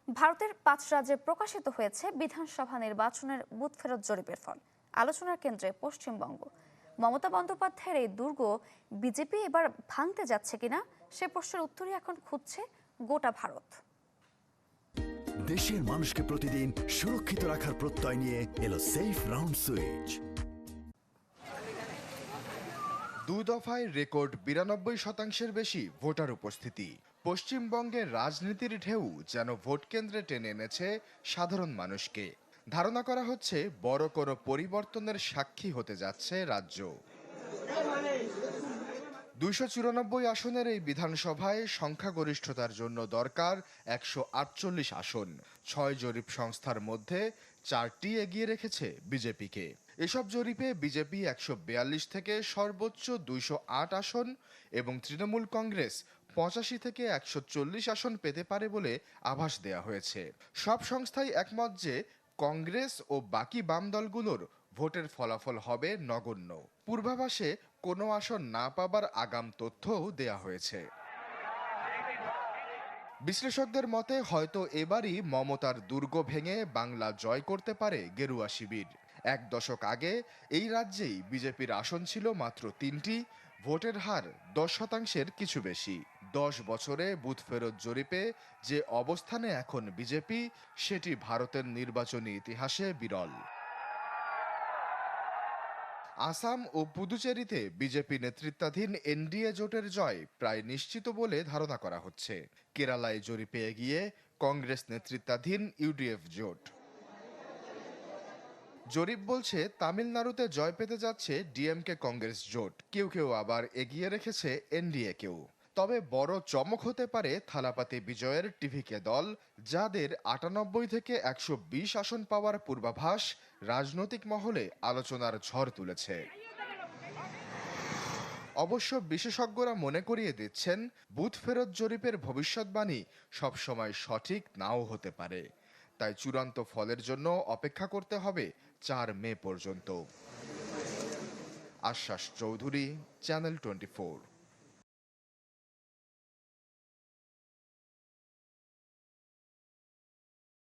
ভারতের ৫ রাজ্যে প্রকাশিত হয়েছে বিধানসভা নির্বাচনের বুথ ফেরত জরিপের ফল। আলোচনার কেন্দ্রে পশ্চিমবঙ্গ। মমতা বন্দ্যোপাধ্যায়ের এই দুর্গ বিজেপি এবার ভাঙতে যাচ্ছে কিনা সে প্রশ্নের উত্তরই এখন খুঁজছে গোটা ভারত। দেশের মানুষকে প্রতিদিন সুরক্ষিত রাখার প্রত্যয় নিয়ে এলো সেফ রাউন্ড সুইচ। দুই দফায় রেকর্ড ৯২% বেশি ভোটার উপস্থিতি। পশ্চিমবঙ্গের রাজনীতির ঢেউ যেন ভোট কেন্দ্রে টেনে এনেছে সাধারণ মানুষকে। ধারণা করা হচ্ছে বড় কোনো পরিবর্তনের সাক্ষী হতে যাচ্ছে রাজ্য। ২৯৪ আসনের এই বিধানসভায় সংখ্যাগরিষ্ঠতার জন্য দরকার ১৪৮ আসন। ৬ জরিপ সংস্থার মধ্যে ৪টি এগিয়ে রেখেছে বিজেপিকে। এসব জরিপে বিজেপি ১৪২ থেকে সর্বোচ্চ ২০৮ আসন এবং তৃণমূল কংগ্রেস ৮৫ থেকে ১৪০ আসন পেতে পারে বলে আভাস দেয়া হয়েছে। সব সংস্থাই একমত যে কংগ্রেস ও বাকি বাম দলগুলোর ভোটের ফলাফল হবে নগণ্য। পূর্বাভাসে কোনো আসন না পাবার আগাম তথ্যও দেয়া হয়েছে। বিশ্লেষকদের মতে হয়তো এবারই মমতার দুর্গ ভেঙে বাংলা জয় করতে পারে গেরুয়া শিবির। ১ দশক আগে এই রাজ্যেই বিজেপির আসন ছিল মাত্র ৩টি, ভোটের হার ১০%-এর কিছু বেশি। ১০ বছরে বুথ ফেরত জরিপে যে অবস্থানে এখন বিজেপি, সেটি ভারতের নির্বাচনী ইতিহাসে বিরল। আসাম ও পুদুচেরিতে বিজেপি নেতৃত্বাধীন এনডিএ জোটের জয় প্রায় নিশ্চিত বলে ধারণা করা হচ্ছে। কেরালায় জরিপে এগিয়ে কংগ্রেস নেতৃত্বাধীন ইউডিএফ জোট। জরিপ বলছে তামিলনাড়ুতে জয় পেতে যাচ্ছে ডিএমকে কংগ্রেস জোট। কেউ কেউ আবার এগিয়ে রেখেছে এনডিএকেও। তবে বড় চমক হতে পারে থালাপাতি বিজয়ের টিভিকে দল, যাদের ৯৮ থেকে ১২০ আসন পাওয়ার পূর্বাভাস রাজনৈতিক মহলে আলোচনার ঝড় তুলেছে। অবশ্য বিশেষজ্ঞরা মনে করিয়ে দিচ্ছেন, বুথ ফেরত জরিপের ভবিষ্যৎবাণী সবসময় সঠিক নাও হতে পারে। তাই চূড়ান্ত ফলের জন্য অপেক্ষা করতে হবে ৪ মে পর্যন্ত। আশ্বাস চৌধুরী, চ্যানেল 24।